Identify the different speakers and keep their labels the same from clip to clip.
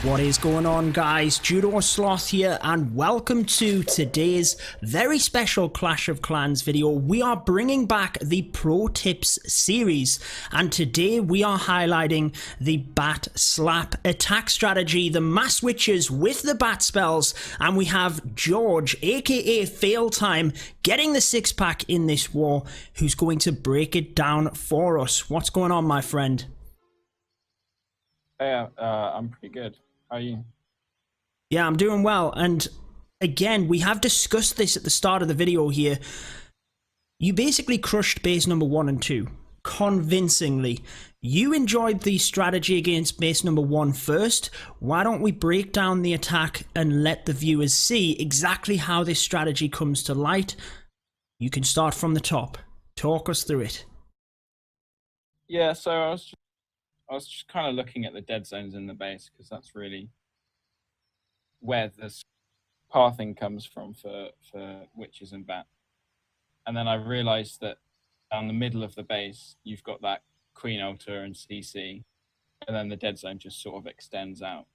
Speaker 1: What is going on, guys? Judo Sloth here, and welcome to today's very special Clash of Clans video. We are bringing back the Pro Tips series, and today we are highlighting the Bat Slap attack strategy, the mass witches with the bat spells, and we have George, aka FailTime, getting the six-pack in this war, who's going to break it down for us. What's going on, my friend?
Speaker 2: Hey, I'm pretty good. How are you?
Speaker 1: Yeah, I'm doing well, and again, we have discussed this at the start of the video here. You basically crushed base number 1 and 2, convincingly. You enjoyed the strategy against base number 1 first. Why don't we break down the attack and let the viewers see exactly how this strategy comes to light? You can start from the top. Talk us through it.
Speaker 2: Yeah, so I was just kind of looking at the dead zones in the base, because that's really where this pathing comes from for witches and bat. And then I realized that down the middle of the base, you've got that Queen Altar and CC, and then the dead zone just sort of extends out,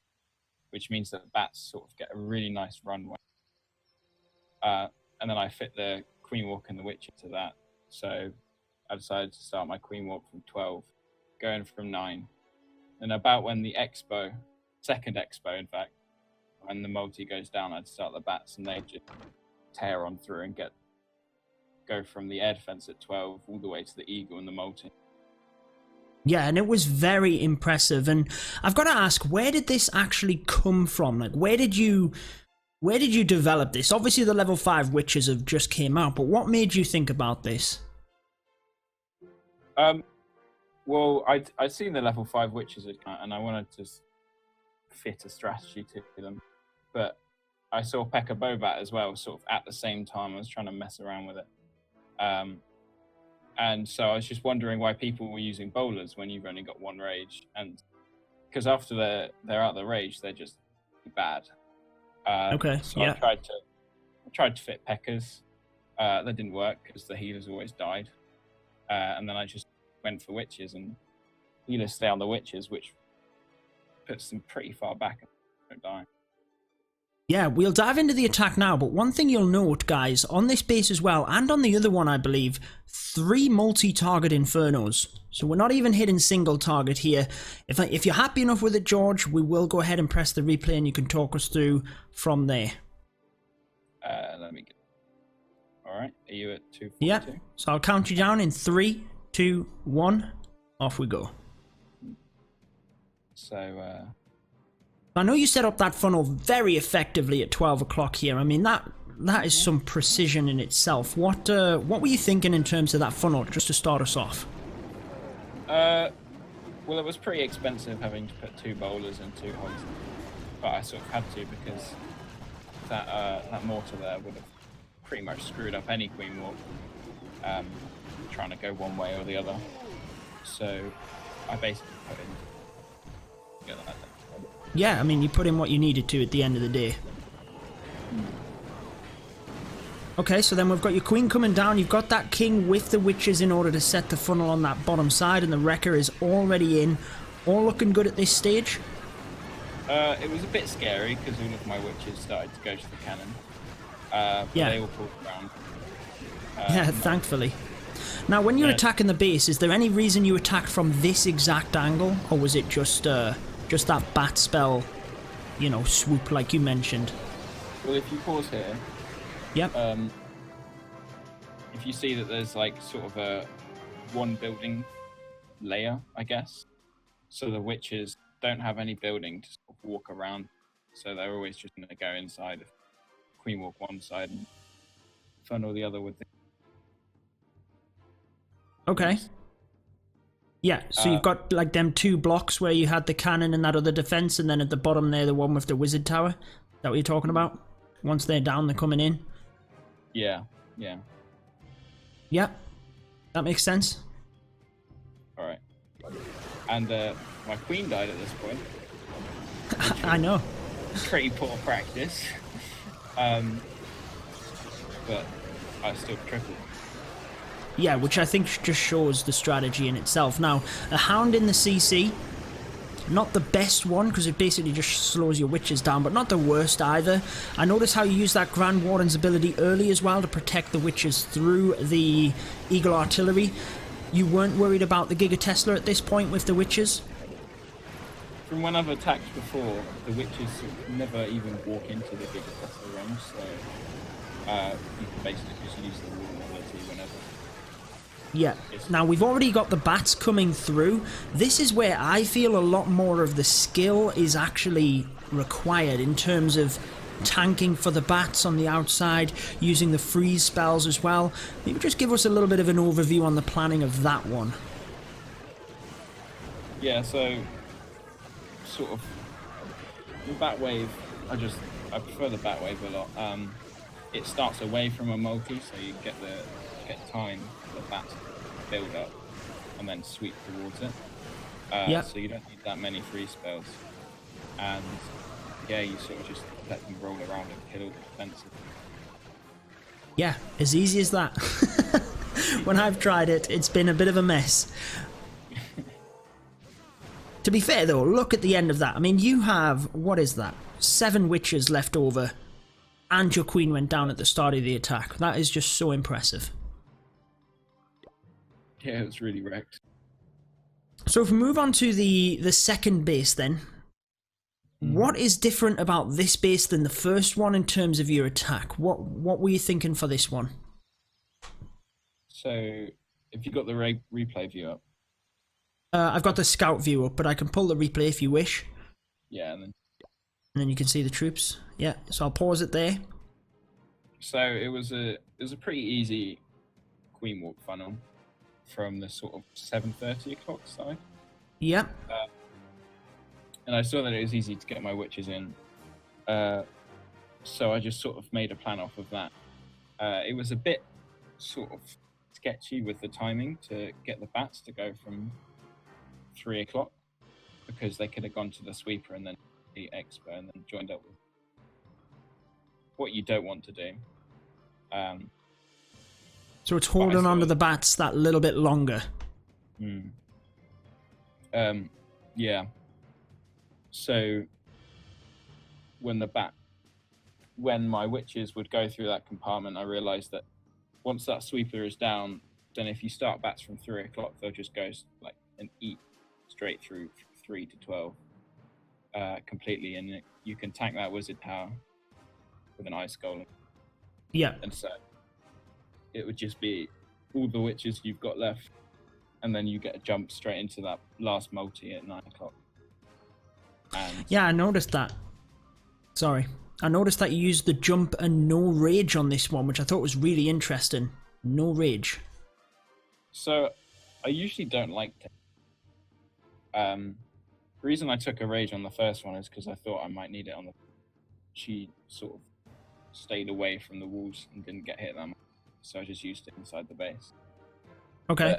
Speaker 2: which means that bats sort of get a really nice runway. And then I fit the Queen Walk and the Witch into that. So I decided to start my Queen Walk from 12. Going from 9, and about when the second expo in fact, when the multi goes down, I'd start the bats and they just tear on through and go from the air defense at 12 all the way to the eagle and the multi.
Speaker 1: Yeah, and it was very impressive, and I've got to ask, where did this actually come from? Like, where did you develop this? Obviously the level 5 witches have just came out, but what made you think about this?
Speaker 2: Well, I'd seen the level 5 witches and I wanted to fit a strategy to them. But I saw P.E.K.K.A. Bobat as well, sort of at the same time. I was trying to mess around with it. And so I was just wondering why people were using bowlers when you've only got 1 rage. And because after they're out of the rage, they're just bad.
Speaker 1: Okay,
Speaker 2: so
Speaker 1: yeah.
Speaker 2: I tried to fit P.E.K.K.A.'s. That didn't work because the healers always died. And then I just went for witches, and healers stay on the witches, which puts them pretty far back and don't die.
Speaker 1: Yeah, we'll dive into the attack now, but one thing you'll note, guys, on this base as well, and on the other one, I believe, 3 multi-target infernos. So we're not even hitting single target here. If you're happy enough with it, George, we will go ahead and press the replay, and you can talk us through from there.
Speaker 2: Let me get... All right, are you at 242?
Speaker 1: Yeah, so I'll count you down in 3, 2, 1, off we go.
Speaker 2: So,
Speaker 1: I know you set up that funnel very effectively at 12 o'clock here. I mean, that is some precision in itself. What were you thinking in terms of that funnel, just to start us off?
Speaker 2: well, it was pretty expensive having to put 2 bowlers and 2 hogs, but I sort of had to because that mortar there would have pretty much screwed up any Queen Walk. Trying to go one way or the other, so I basically put in that.
Speaker 1: Yeah, I mean, you put in what you needed to at the end of the day. Okay, so then we've got your queen coming down, you've got that king with the witches in order to set the funnel on that bottom side, and the wrecker is already in. All looking good at this stage?
Speaker 2: It was a bit scary because all of my witches started to go to the cannon, but
Speaker 1: yeah.
Speaker 2: They all pulled around.
Speaker 1: Yeah, thankfully. Now, when you're attacking the base, is there any reason you attacked from this exact angle, or was it just that bat spell, you know, swoop like you mentioned?
Speaker 2: Well, if you pause here,
Speaker 1: yep.
Speaker 2: If you see that there's like sort of a 1 building layer, I guess, so the witches don't have any building to sort of walk around, so they're always just going to go inside, Queen Walk one side and funnel the other with the...
Speaker 1: Okay. Yeah, so you've got like them 2 blocks where you had the cannon and that other defense, and then at the bottom there, the one with the wizard tower. Is that what you're talking about? Once they're down, they're coming in?
Speaker 2: Yeah.
Speaker 1: Yeah, that makes sense.
Speaker 2: Alright. And my queen died at this point.
Speaker 1: I know.
Speaker 2: Pretty poor practice. But I still tripled.
Speaker 1: Yeah, which I think just shows the strategy in itself. Now, a hound in the CC, not the best one, because it basically just slows your witches down, but not the worst either. I noticed how you use that Grand Warden's ability early as well to protect the witches through the Eagle Artillery. You weren't worried about the Giga Tesla at this point with the witches?
Speaker 2: From when I've attacked before, the witches never even walk into the Giga Tesla range, so you can basically just use the Warden ability whenever.
Speaker 1: Yeah. Now, we've already got the bats coming through. This is where I feel a lot more of the skill is actually required in terms of tanking for the bats on the outside, using the freeze spells as well. Maybe just give us a little bit of an overview on the planning of that one.
Speaker 2: Yeah, so sort of the bat wave, I prefer the bat wave a lot. It starts away from a multi, so you get time for the bats to build up and then sweep towards it.
Speaker 1: Yep.
Speaker 2: So you don't need that many free spells. And yeah, you sort of just let them roll around and kill the defensive.
Speaker 1: Yeah, as easy as that. When I've tried it, it's been a bit of a mess. To be fair though, look at the end of that. I mean, you have, what is that? 7 witches left over. And your queen went down at the start of the attack. That is just so impressive.
Speaker 2: Yeah, it was really wrecked.
Speaker 1: So if we move on to the second base then. What is different about this base than the first one in terms of your attack? What were you thinking for this one?
Speaker 2: So, if you got the replay view up?
Speaker 1: I've got the scout view up, but I can pull the replay if you wish.
Speaker 2: Yeah, and
Speaker 1: then you can see the troops. Yeah, so I'll pause it there.
Speaker 2: So it was a pretty easy queen walk funnel from the sort of 7:30 o'clock side.
Speaker 1: Yeah.
Speaker 2: And I saw that it was easy to get my witches in. So I just sort of made a plan off of that. It was a bit sort of sketchy with the timing to get the bats to go from 3 o'clock, because they could have gone to the sweeper and then the expo and then joined up with what you don't want to do.
Speaker 1: So it's holding on to the bats that little bit longer.
Speaker 2: Yeah. So when my witches would go through that compartment, I realized that once that sweeper is down, then if you start bats from 3 o'clock, they'll just go like and eat straight through 3 to 12 completely, and you can tank that wizard tower with an ice golem.
Speaker 1: Yeah.
Speaker 2: And so it would just be all the witches you've got left, and then you get a jump straight into that last multi at 9 o'clock. And
Speaker 1: yeah, I noticed that. Sorry. I noticed that you used the jump and no rage on this one, which I thought was really interesting. No rage.
Speaker 2: So I usually don't like to. The reason I took a rage on the first one is because I thought I might need it on the. She sort of stayed away from the walls and didn't get hit that much, so I just used it inside the base.
Speaker 1: Okay.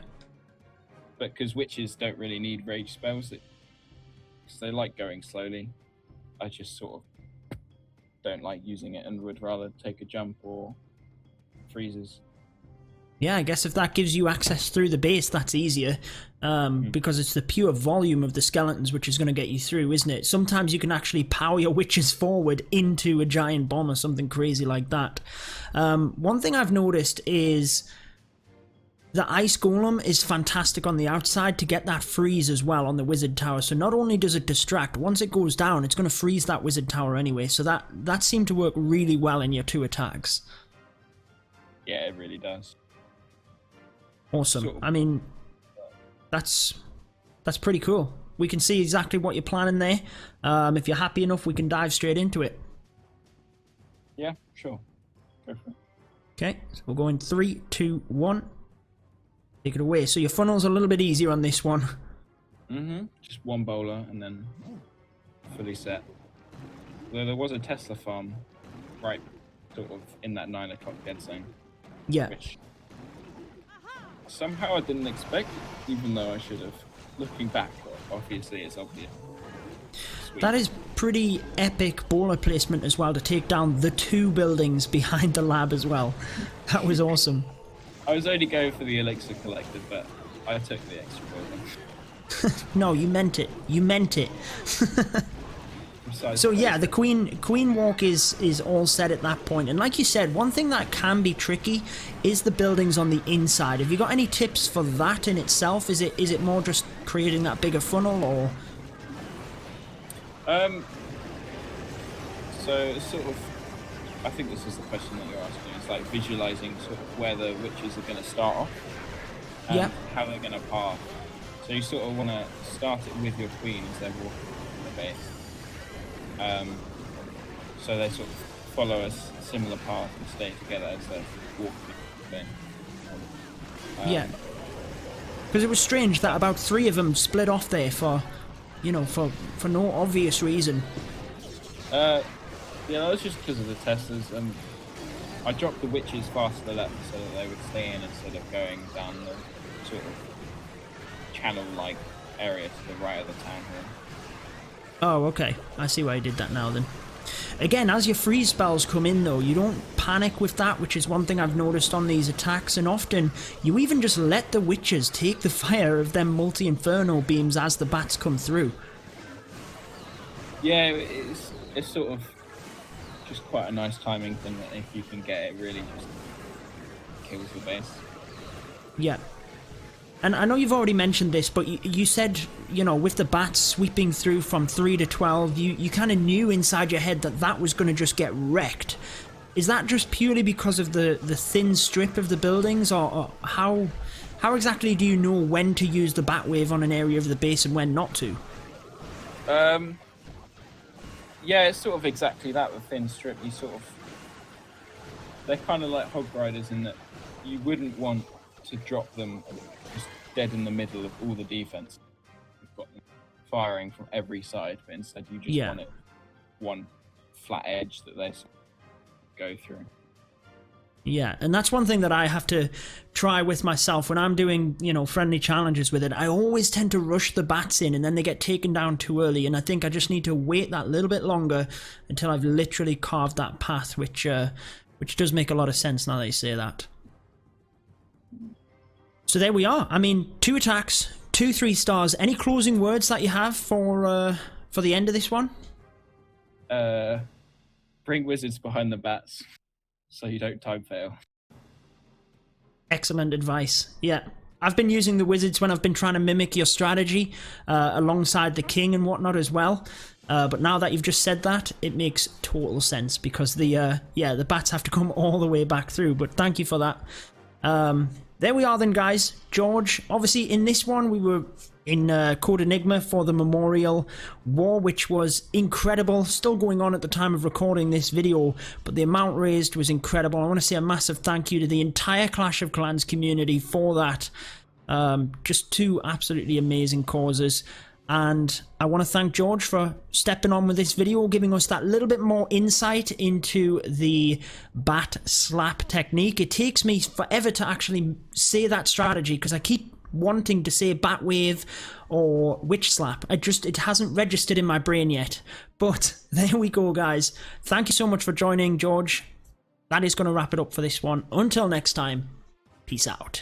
Speaker 2: But because witches don't really need rage spells, because they like going slowly, I just sort of don't like using it and would rather take a jump or freezes.
Speaker 1: Yeah, I guess if that gives you access through the base, that's easier. Because it's the pure volume of the skeletons which is going to get you through, isn't it? Sometimes you can actually power your witches forward into a giant bomb or something crazy like that. One thing I've noticed is the ice golem is fantastic on the outside to get that freeze as well on the wizard tower. So not only does it distract, once it goes down, it's going to freeze that wizard tower anyway. So that seemed to work really well in your 2 attacks.
Speaker 2: Yeah, it really does.
Speaker 1: Awesome. I mean, that's pretty cool. We can see exactly what you're planning there. If you're happy enough, we can dive straight into it.
Speaker 2: Yeah, sure. Go for it.
Speaker 1: Okay, so we'll go in 3, 2, 1. Take it away. So your funnel's a little bit easier on this one.
Speaker 2: Just one bowler and then fully set. Though there was a Tesla farm right sort of in that 9 o'clock dead zone.
Speaker 1: Yeah.
Speaker 2: Which somehow I didn't expect, even though I should have. Looking back, obviously it's obvious. Sweet.
Speaker 1: That is pretty epic bowler placement as well, to take down the 2 buildings behind the lab as well. That was awesome.
Speaker 2: I was only going for the elixir collector, but I took the extra building.
Speaker 1: No, you meant it. You meant it. So yeah, the queen walk is all set at that point, and like you said, one thing that can be tricky is the buildings on the inside. Have you got any tips for that in itself? Is it more just creating that bigger funnel, or?
Speaker 2: So it's sort of, I think this is the question that you're asking. It's like visualizing sort of where the witches are going to start off, and how they're going to path. So you sort of want to start it with your queen as they're walking in the base. So they sort of follow a similar path and stay together as they're walking.
Speaker 1: Yeah. Because it was strange that about 3 of them split off there for, you know, for no obvious reason.
Speaker 2: Yeah, that was just because of the testers. I dropped the witches fast to the left so that they would stay in instead of going down the sort of channel-like area to the right of the town hall.
Speaker 1: Oh, okay. I see why you did that now then. Again, as your freeze spells come in though, you don't panic with that, which is one thing I've noticed on these attacks, and often you even just let the witches take the fire of them multi-inferno beams as the bats come through.
Speaker 2: Yeah, it's sort of just quite a nice timing thing that if you can get it, really just kills the base.
Speaker 1: Yeah. And I know you've already mentioned this, but you said, you know, with the bats sweeping through from 3 to 12, you kind of knew inside your head that that was going to just get wrecked. Is that just purely because of the thin strip of the buildings, or how exactly do you know when to use the bat wave on an area of the base and when not to?
Speaker 2: Yeah, it's sort of exactly that, the thin strip. You sort of... They're kind of like hog riders in that you wouldn't want to drop them just dead in the middle of all the defense. You've got them firing from every side, but instead you just want it one flat edge that they go through.
Speaker 1: Yeah, and that's one thing that I have to try with myself when I'm doing, you know, friendly challenges with it. I always tend to rush the bats in and then they get taken down too early, and I think I just need to wait that little bit longer until I've literally carved that path, which does make a lot of sense now that you say that. So there we are. I mean, 2 attacks, 2 3 stars. Any closing words that you have for the end of this one?
Speaker 2: Bring wizards behind the bats so you don't time fail.
Speaker 1: Excellent advice. Yeah. I've been using the wizards when I've been trying to mimic your strategy alongside the king and whatnot as well. But now that you've just said that, it makes total sense because the bats have to come all the way back through. But thank you for that. There we are then, guys. George, obviously in this one we were in Code Enigma for the Memorial War, which was incredible. Still going on at the time of recording this video, but the amount raised was incredible. I want to say a massive thank you to the entire Clash of Clans community for that. Just 2 absolutely amazing causes. And I want to thank George for stepping on with this video, giving us that little bit more insight into the bat slap technique. It takes me forever to actually say that strategy because I keep wanting to say bat wave or witch slap. It hasn't registered in my brain yet. But there we go, guys. Thank you so much for joining, George. That is going to wrap it up for this one. Until next time, peace out.